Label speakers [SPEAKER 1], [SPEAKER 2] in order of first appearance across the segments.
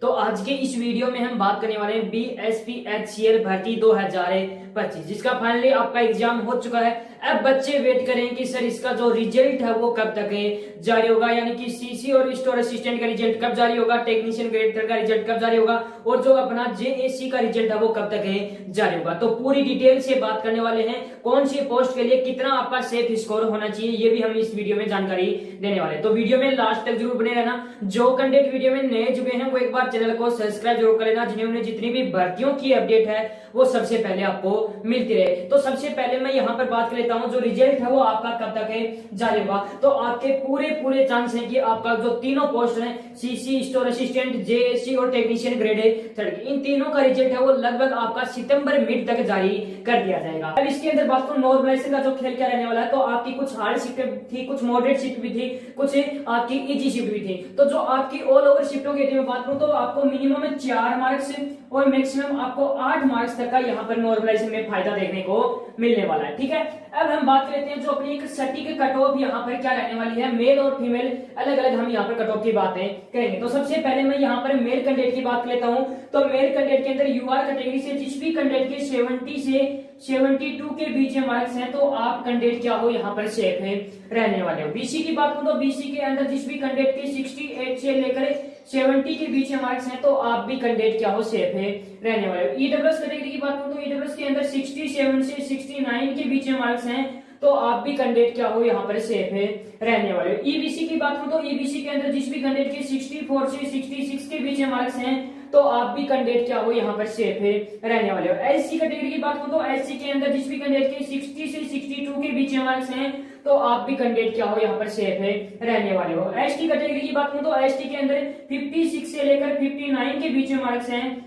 [SPEAKER 1] तो आज के इस वीडियो में हम बात करने वाले हैं BSPHCL भर्ती 2025, जिसका फाइनली आपका एग्जाम हो चुका है। अब बच्चे वेट करें कि सर इसका जो रिजल्ट है वो कब तक है जारी होगा, यानी कि सीसी और स्टोर असिस्टेंट का रिजल्ट कब जारी होगा, टेक्नीशियन ग्रेड 3 का रिजल्ट कब जारी होगा और जो अपना JAC का रिजल्ट है वो कब तक है जारी होगा। तो पूरी डिटेल से बात करने वाले हैं, कौन सी पोस्ट के लिए कितना आपका सेफ स्कोर होना चाहिए, ये भी हम इस वीडियो में जानकारी देने वाले हैं। तो वीडियो में लास्ट तक जरूर बने रहना। जो कंटेंट वीडियो में नए जुड़े हैं वो एक बार चैनल को सब्सक्राइब जरूर कर लेना, जिन्हें जितनी भी भर्तियों की अपडेट है वो सबसे पहले आपको मिलती रहे। तो सबसे पहले मैं यहाँ पर बात कर लेता हूँ, जो रिजल्ट है वो आपका कब तक है जारी होगा। तो आपके पूरे चांस हैं कि आपका जो तीनों पोस्ट है सीसी, स्टोर असिस्टेंट, JAC और टेक्नीशियन ग्रेड 3, इन तीनों का रिजल्ट है वो लगभग आपका सितंबर मिड तक जारी कर दिया जाएगा। अब इसके अंदर बात करूं नॉर्मलाइजेशन का जो खेल क्या रहने वाला है, तो आपकी कुछ हार्ड शिफ्ट थी, कुछ मॉडरेट शिफ्ट भी थी, कुछ आपकी इजी शिफ्ट भी थी। तो जो आपकी ऑल ओवर शिफ्टों की यदि मैं बात करूं तो आपको मिनिमम 4 मार्क्स और मैक्सिमम आपको 8 मार्क्स तक का यहाँ पर नॉर्मलाइजेशन में फायदा देखने को मिलने वाला है। ठीक है, अब हम बात करते हैं जो अपनी एक सटीक कट ऑफ यहाँ पर क्या रहने वाली है, मेल और फीमेल अलग अलग हम यहाँ पर कट ऑफ की बातें करेंगे। तो सबसे पहले मैं यहाँ पर मेल कैंडिडेट की बात कर लेता हूँ। तो मेल कैंडिडेट के अंदर UR कैटेगरी से जिस भी कैंडिडेट के 70 से 72 के बीच में मार्क्स हैं तो आप कैंडिडेट क्या हो यहाँ पर सेफ है रहने वाले हो। BC की बात करूं तो BC के अंदर जिस भी कैंडिडेट के 68 से लेकर 70 के बीच में मार्क्स हैं तो आप भी कैंडिडेट क्या हो सेफ है रहने वाले हो। EWS कैटेगरी की बात करूं तो EWS के अंदर 67 से 69 के बीच में मार्क्स हैं तो आप भी कैंडिडेट क्या हो यहाँ पर सेफ है रहने वाले हो। EBC की बात करूं तो EBC के अंदर जिस भी कैंडिडेट के 64 से 66 के बीच में मार्क्स हैं तो आप भी कैंडिडेट क्या हो यहाँ पर सेफ है रहने वाले हो। SC कैटेगरी की बात करूं तो SC के अंदर जिस भी कैंडिडेट के 60 से 62 के बीच में मार्क्स हैं तो आप भी कैंडिडेट क्या हो यहाँ पर सेफ है रहने वाले हो। ST कैटेगरी की बात करूं तो ST के अंदर 56 से लेकर 59 के बीच में मार्क्स हैं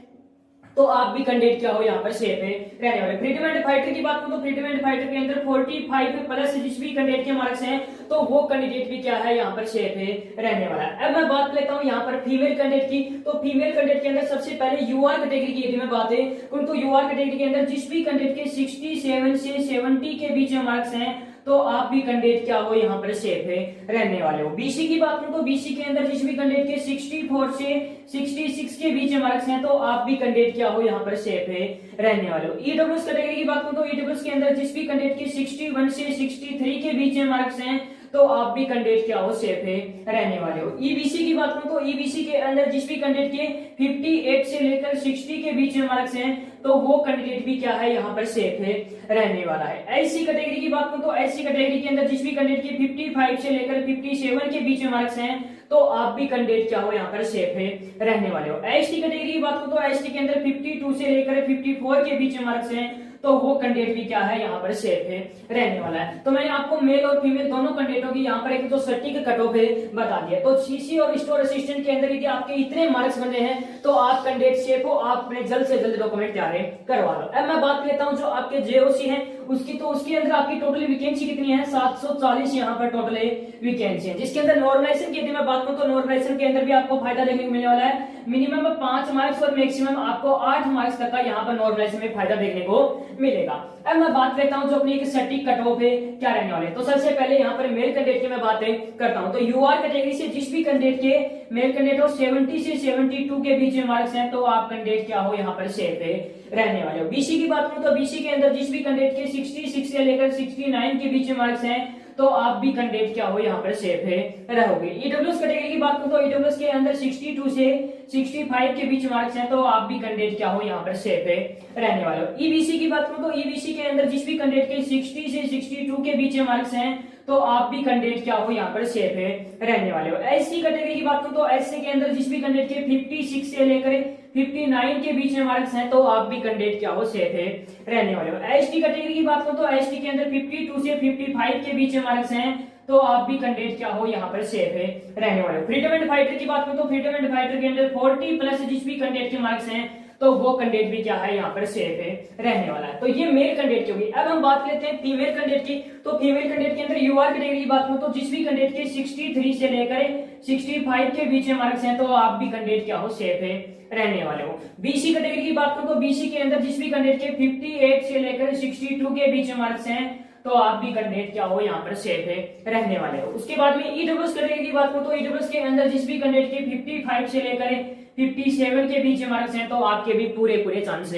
[SPEAKER 1] तो आप भी कैंडिडेट क्या हो यहाँ पर सेफ है रहने वाले। फ्रीडम एंड फाइटर की बात करूं तो फ्रीडम एंड फाइटर के अंदर 45 प्लस जिस भी कैंडिडेट के मार्क्स हैं तो वो कैंडिडेट भी क्या है यहाँ पर सेफ है रहने वाला है। अब मैं बात कर लेता हूँ यहाँ पर फीमेल कैंडिडेट की। तो फीमेल कैंडिडेट के अंदर सबसे पहले UR कैटेगरी की यदि मैं बात करूं तो UR कैटेगरी के अंदर जिस भी कैंडिडेट के 67 से 70 के बीच में मार्क्स हैं तो आप भी कैंडिडेट क्या हो यहाँ पर सेफ है रहने वाले हो। BC की बात करूं तो BC के अंदर जिस भी कैंडिडेट के 64 से 66 के बीच में मार्क्स हैं तो आप भी कैंडिडेट क्या हो यहाँ पर सेफ है रहने वाले हो। EWS कैटेगरी की बात करूं तो EWS के अंदर जिस भी कैंडिडेट के 61 से 63 के बीच में मार्क्स हैं तो आप भी कैंडिडेट क्या हो सेफ है रहने वाले हो। EBC की बात करूं तो EBC के अंदर जिस भी कैंडिडेट के 58 से लेकर 60 के बीच में मार्क्स हैं तो वो कैंडिडेट भी क्या है यहाँ पर सेफ है रहने वाला है। SC कैटेगरी की बात करूं तो SC कैटेगरी के अंदर जिस भी कैंडिडेट के 55 से लेकर 57 के बीच में मार्क्स हैं तो आप भी कैंडिडेट क्या हो यहाँ पर सेफ है रहने वाले हो। ST कैटेगरी की बात करूं तो ST के अंदर 52 से लेकर 54 के बीच में मार्क्स हैं तो वो कैंडिडेट भी क्या है यहाँ पर सेफ है रहने वाला है। तो मैंने आपको मेल और फीमेल दोनों कैंडिडेटों की यहाँ पर एक जो सटीक कट ऑफ है बता दिया। तो सीसी और स्टोर असिस्टेंट के अंदर यदि आपके इतने मार्क्स बने हैं तो आप कैंडिडेट सेफ हो, आप अपने जल्द से जल्द डॉक्यूमेंट तैयार करवा लो। अब मैं बात लेता हूँ जो आपके JOC है उसकी। तो उसके अंदर आपकी टोटल वैकेंसी कितनी है, 740 यहाँ पर टोटल वैकेंसी है, जिसके अंदर नॉर्मलाइजेशन की यदि मैं बात करूं तो नॉर्मलाइजेशन के अंदर भी आपको फायदा देखने को मिलने वाला है। मिनिमम 5 मार्क्स और मैक्सिमम आपको 8 मार्क्स तक का यहाँ पर नॉर्मलाइजेशन में फायदा देखने को मिलेगा। अब मैं बात करता हूं जो अपनी एक सटीक कट ऑफ है क्या रहने वाले। तो सबसे पहले यहाँ पर मेल कैंडिडेट की मैं बातें करता हूं। तो UR कैटेगरी से जिस भी कैंडिडेट के मेल कैंडिडेट हो 70 से 72 के बीच में मार्क्स हैं तो आप कैंडिडेट क्या हो यहाँ पर सेफ है रहने वाले हो। BC की बात करूं तो BC के अंदर जिस भी कैंडिडेट के 66 से लेकर 69 के बीच में मार्क्स हैं तो आप भी कैंडिडेट क्या हो यहाँ पर सेफ है रहोगे। EWS कैटेगरी की बात करूं तो EWS के अंदर 62 से 65 के बीच मार्क्स हैं तो आप भी कैंडिडेट क्या हो यहाँ पर सेफ है रहने वाले हो। EBC की बात करूं तो EBC के अंदर जिस भी कैंडिडेट के 60 से 62 के बीच मार्क्स हैं तो आप भी कैंडिडेट क्या हो यहाँ पर सेफ है रहने वाले हो। SC कैटेगरी की बात करूं तो SC के अंदर जिस भी कैंडिडेट के 56 से लेकर 59 के बीच में मार्क्स हैं तो आप भी कैंडिडेट क्या हो सेफ है रहने वाले हो। ST कैटेगरी की बात करूं तो ST के अंदर 52 से 55 के बीच में मार्क्स हैं तो आप भी कैंडिडेट क्या हो यहाँ पर सेफ है रहने वाले हो। फ्रीडम एंड फाइटर की बात करूं तो फ्रीडम एंड फाइटर के अंदर 40 प्लस जिस भी कैंडिडेट के मार्क्स हैं तो वो कैंडिडेट भी क्या है यहाँ पर सेफ है रहने वाला है। तो ये मेल कैंडिडेट की होगी। अब हम बात करते हैं फीमेल कैंडिडेट की। तो फीमेल कैंडिडेट के अंदर UR कैटेगरी की बात करूं तो जिस भी कैंडिडेट के 63 से लेकर 65 के बीच में मार्क्स हैं तो आप भी कैंडिडेट क्या हो सेफ है रहने वाले हो। BC कैटेगरी की बात करूं तो BC के अंदर जिस भी कैंडिडेट के 58 से लेकर 62 के बीच में मार्क्स हैं तो आप भी कैंडिडेट क्या हो यहाँ पर सेफ है रहने वाले हो। उसके बाद में EWS कैटेगरी की बात करूं तो EWS के अंदर जिस भी कैंडिडेट के 55 से लेकर 57 के बीच में मार्क्स हैं तो आपके भी पूरे पूरे चांस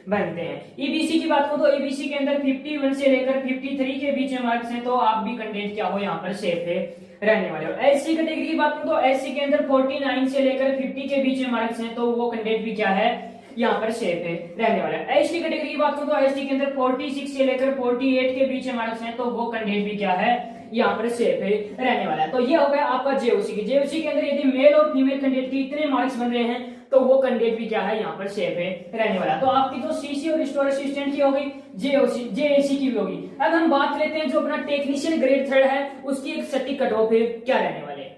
[SPEAKER 1] बनते हैं। ईबीसी की बात करूं तो ईबीसी के अंदर 51 से लेकर 53 के बीच में मार्क्स हैं तो आप भी कैंडिडेट क्या हो यहाँ पर सेफ रहने वाले हो। एससी कैटेगरी की बात करूं तो एससी के अंदर 49 से लेकर 50 के बीच में मार्क्स हैं तो वो कैंडिडेट भी क्या है यहाँ पर सेफ रहने वाला है। एसटी कैटेगरी की बात करूं तो एसटी के अंदर 46 से लेकर 48 के बीच में मार्क्स हैं तो वो कैंडिडेट भी क्या है यहाँ पर सेफ रहने वाला है। तो ये हो गया आपका जेओसी की। जेओसी के अंदर यदि मेल और फीमेल कैंडिडेट के इतने मार्क्स बन रहे हैं तो वो कैंडिडेट भी क्या है यहाँ पर सेफ रहने वाला है। तो आपकी जो सीसी और स्टोर असिस्टेंट की होगी, जेओसी जेएसी की भी होगी। अब हम बात लेते हैं जो अपना टेक्नीशियन ग्रेड 3 है उसकी एक सटीक कट ऑफ क्या रहने वाले है।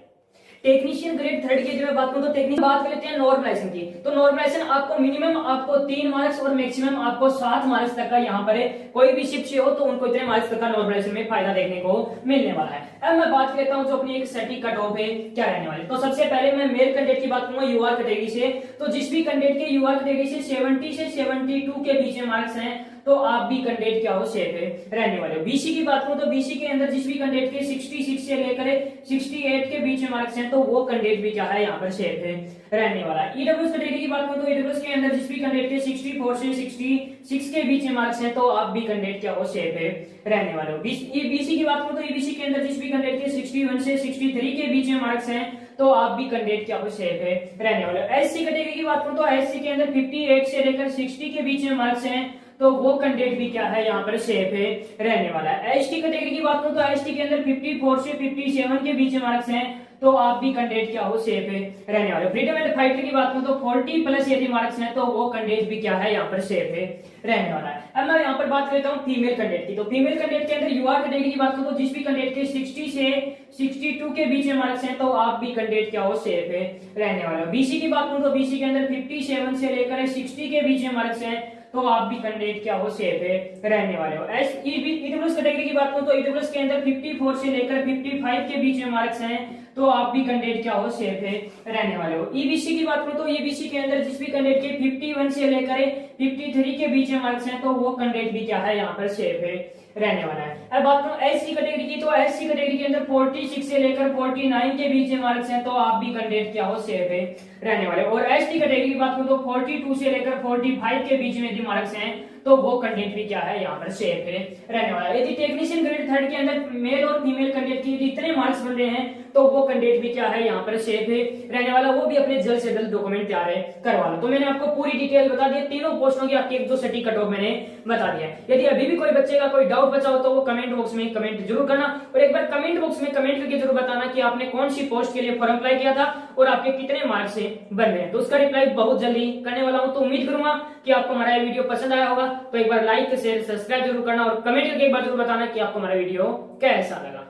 [SPEAKER 1] टेक्नीशियन ग्रेड 3 की जब बात करूं तो टेक्निक बात कर लेते हैं नॉर्मलाइजेशन की। तो नॉर्मलाइजेशन आपको मिनिमम आपको 3 मार्क्स और मैक्सिमम आपको 7 मार्क्स तक का यहाँ पर है। कोई भी शिफ्ट से हो तो उनको इतने मार्क्स तक का नॉर्मलाइजेशन में फायदा देखने को मिलने वाला है। अब मैं बात करता हूं जो अपनी एक सटीक कट ऑफ है क्या रहने वाली। तो सबसे पहले मैं मेल कैंडिडेट की बात करूंगा यूआर कैटेगरी से। तो जिस भी कैंडिडेट के यूआर कैटेगरी से 70 से 72 के बीच में मार्क्स हैं तो आप भी कैंडिडेट क्या हो सेफ रहने वाले हो। बीसी की बात करूं तो बीसी के अंदर जिस भी कैंडिडेट के 66 से लेकर 68 के बीच में मार्क्स हैं तो वो कैंडिडेट भी क्या है यहाँ पर सेफ रहने वाला है। ईडब्ल्यूएस कैटेगरी की बात करूं तो ईडब्ल्यूएस के अंदर जिस भी कैंडिडेट के 64 से 66 के बीच में मार्क्स हैं तो आप भी कैंडिडेट क्या हो सेफ रहने वाले हो। बीसी की बात करूं तो ईबीसी के अंदर जिस भी कैंडिडेट के 61 से 63 के बीच में मार्क्स हैं तो आप भी कैंडिडेट क्या हो सेफ रहने वाले हो। एससी कैटेगरी की बात करूं तो एससी के अंदर 58 से लेकर 60 के बीच में मार्क्स हैं तो वो कैंडिडेट भी क्या है यहाँ पर सेफ रहने वाला है। एसटी कैटेगरी की बात करूं तो एसटी के अंदर 54 से 57 के बीच में मार्क्स हैं तो आप भी कैंडिडेट क्या हो सेफ रहने वाले। फ्रीडम एंड फाइटर की बात करूं तो 40 प्लस यदि मार्क्स हैं तो वो कैंडिडेट भी क्या है यहाँ पर सेफ रहने वाला है। अब मैं यहाँ पर बात करता हूँ फीमेल कैंडिडेट की। तो फीमेल कैंडिडेट के अंदर यूआर कैटेगरी की बात करूं तो जिस भी कैंडिडेट के 60 से 62 के बीच में मार्क्स हैं तो आप भी कैंडिडेट क्या हो सेफ रहने वाले हो। बीसी की बात करूं तो बीसी के अंदर 57 से लेकर 60 के बीच में मार्क्स हैं तो आप भी कैंडिडेट क्या हो सेफ रहने वाले हो। ईडब्ल्यूएस कैटेगरी की बात करूं तो ईडब्ल्यूएस के अंदर 54 से लेकर 55 के बीच में मार्क्स हैं तो आप भी कैंडिडेट क्या हो सेफ रहने वाले हो। ईबीसी की बात करूं तो ईबीसी के अंदर जिस भी कैंडिडेट के 51 से लेकर 53 के बीच में मार्क्स हैं तो वो कैंडिडेट भी क्या है यहाँ पर सेफ रहने वाला है। अब बात करूं एससी कैटेगरी की। तो एससी कैटेगरी के अंदर 46 से लेकर 49 के बीच में मार्क्स हैं तो आप भी कैंडिडेट क्या हो सेफ रहने वाले। और एसटी कैटेगरी की बात करूं तो 42 से लेकर 45 के बीच में यदि मार्क्स हैं तो वो कैंडिडेट भी क्या है यहाँ पर सेफ रहने वाला है। यदि टेक्नीशियन ग्रेड 3 के अंदर मेल और फीमेल कैंडिडेट के इतने मार्क्स बन रहे हैं तो वो कैंडिडेट भी क्या है यहाँ पर सेफ रहने वाला। वो भी अपने जल्द से जल्द डॉक्यूमेंट तैयार करवा लो। तो मैंने आपको पूरी डिटेल बता दी, तीनों पोस्टों की आपकी एक जो सटीक कट ऑफ मैंने बता दिया। यदि अभी भी कोई बच्चे का कोई डाउट बचा हो तो वो कमेंट बॉक्स में कमेंट जरूर करना और एक बार कमेंट बॉक्स में कमेंट करके जरूर बताना कि आपने कौन सी पोस्ट के लिए फॉर्म अप्लाई किया था और आपके कितने मार्क्स से बन रहे हैं। तो उसका रिप्लाई बहुत जल्दी करने वाला हूं। तो उम्मीद करूंगा कि आपको हमारा ये वीडियो पसंद आया होगा। तो एक बार लाइक शेयर सब्सक्राइब जरूर करना और कमेंट करके एक बार जरूर बताना कि आपको हमारा वीडियो कैसा लगा।